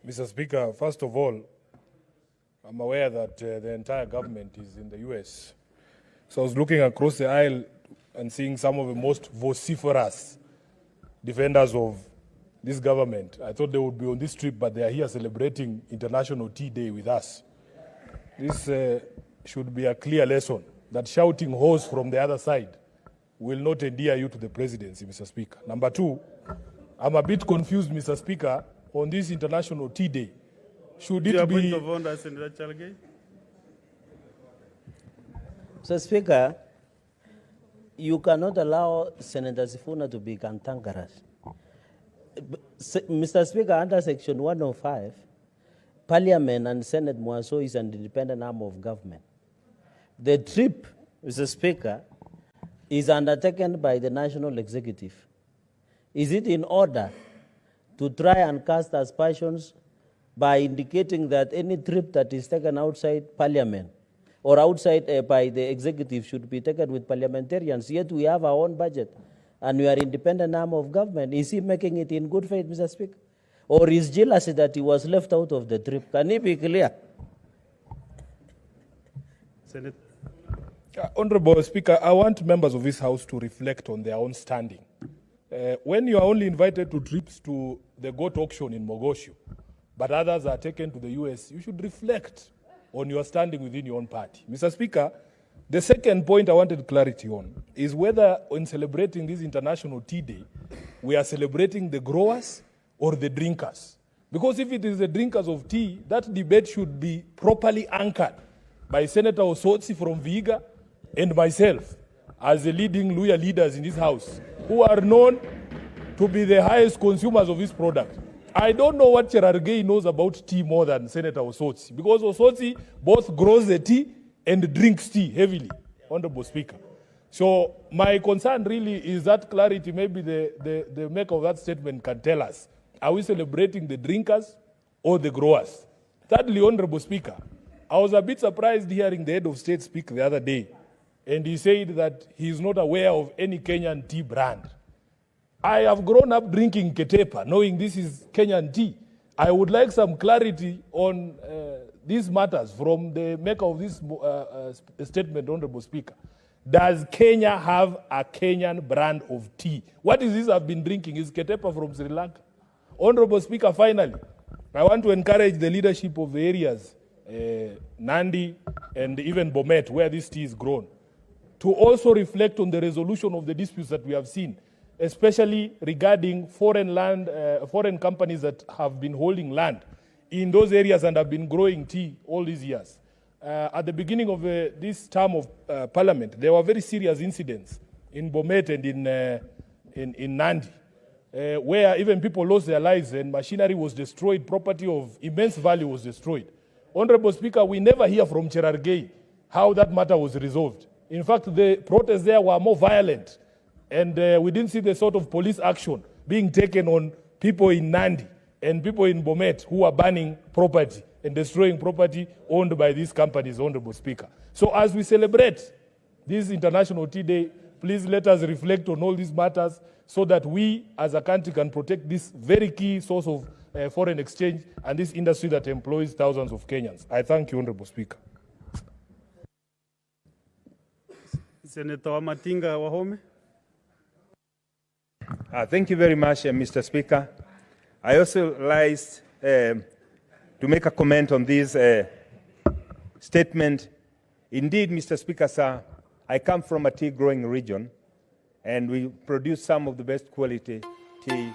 Mr. Speaker, first of all, I'm aware that the entire government is in the US. So I was looking across the aisle and seeing some of the most vociferous defenders of this government. I thought they would be on this trip, but they are here celebrating International Tea Day with us. This should be a clear lesson that shouting horse from the other side will not endear you to the presidency, Mr. Speaker. Number two, I'm a bit confused, Mr. Speaker, on this International Tea Day. Should it be... Point of order, Senator Cherargei. Mr. Speaker, you cannot allow Senator Sifuna to be cantankerous. Mr. Speaker, under Section 105, Parliament and Senate Mwaso is an independent arm of government. The trip, Mr. Speaker, is undertaken by the National Executive. Is it in order to try and cast aspersions by indicating that any trip that is taken outside Parliament or outside by the Executive should be taken with parliamentarians, yet we have our own budget and we are independent arm of government? Is he making it in good faith, Mr. Speaker? Or is jealousy that he was left out of the trip? Can he be clear? Senate. Honorable Speaker, I want members of this House to reflect on their own standing. When you are only invited to trips to the goat auction in Mogosho, but others are taken to the US, you should reflect on your standing within your own party. Mr. Speaker, the second point I wanted clarity on is whether in celebrating this International Tea Day, we are celebrating the growers or the drinkers. Because if it is the drinkers of tea, that debate should be properly anchored by Senator Osotsi from Vihiga and myself as the leading Luya leaders in this House, who are known to be the highest consumers of this product. I don't know what Cherargei knows about tea more than Senator Osotsi, because Osotsi both grows the tea and drinks tea heavily, Honorable Speaker. So my concern really is that clarity. Maybe the maker of that statement can tell us, are we celebrating the drinkers or the growers? Thirdly, Honorable Speaker, I was a bit surprised hearing the head of state speak the other day, and he said that he is not aware of any Kenyan tea brand. I have grown up drinking Ketepa, knowing this is Kenyan tea. I would like some clarity on these matters from the maker of this statement, Honorable Speaker. Does Kenya have a Kenyan brand of tea? What is this I've been drinking? Is Ketepa from Sri Lanka? Honorable Speaker, finally, I want to encourage the leadership of the areas, Nandi and even Bomet, where this tea is grown, to also reflect on the resolution of the disputes that we have seen, especially regarding foreign companies that have been holding land in those areas and have been growing tea all these years. At the beginning of this term of Parliament, there were very serious incidents in Bomet and in Nandi, where even people lost their lives and machinery was destroyed, property of immense value was destroyed. Honorable Speaker, we never hear from Cherargei how that matter was resolved. In fact, the protests there were more violent, and we didn't see the sort of police action being taken on people in Nandi and people in Bomet who are burning property and destroying property owned by these companies, Honorable Speaker. So as we celebrate this International Tea Day, please let us reflect on all these matters so that we as a country can protect this very key source of foreign exchange and this industry that employs thousands of Kenyans. I thank you, Honorable Speaker. Senator Wamatinga Wahome. Thank you very much, Mr. Speaker. I also like to make a comment on this statement. Indeed, Mr. Speaker, sir, I come from a tea growing region, and we produce some of the best quality tea